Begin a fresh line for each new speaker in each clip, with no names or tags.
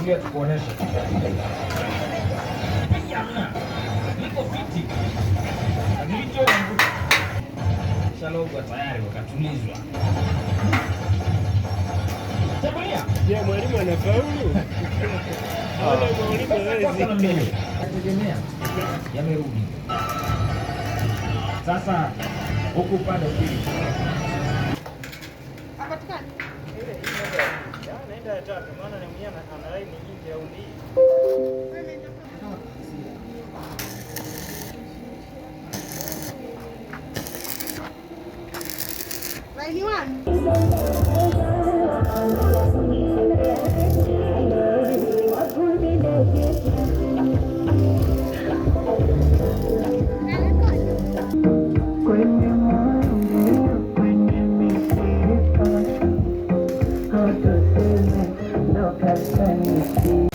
Tulia tukuonesha. Niko fiti. Nilicho shalogwa tayari wakatulizwa. Tabia.
Je, mwalimu anafaulu? Haona mwalimu hawezi.
Nategemea yamerudi. Sasa huku upande wa pili.
Hapatikani.
Ile naenda ya tatu maana ni mwenyewe ana line nyingi au ni.
Line 1.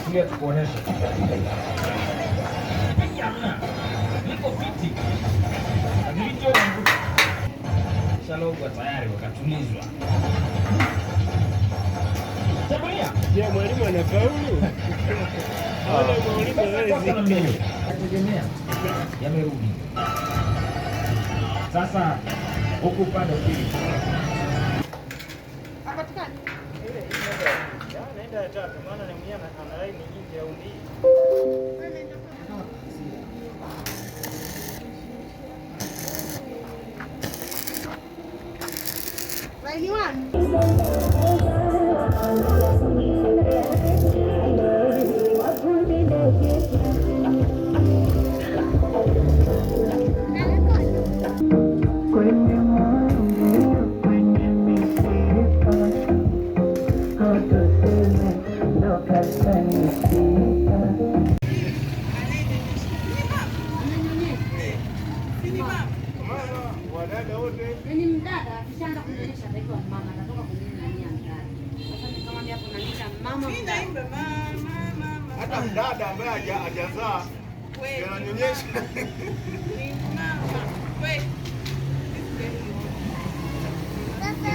Tulia tukuonesha. Niko fiti. Nilicho shalogwa tayari wakatulizwa. Tabia.
Je, mwalimu anafaulu? Haona mwalimu hawezi.
Nategemea yamerudi. Sasa huku upande wa pili.
Hapatikani.
Ile naenda ya tatu maana ni mwenyewe ana line nyingi au ni.
Line 1.
Yaani mdada akishaanza kunyonyesha ataitwa mama, atatoka kunyonyesha mdada. Sasa nikamwambia hapo nalisha mama mdada.
Hata mdada ambaye hajazaa ananyonyesha.
Sasa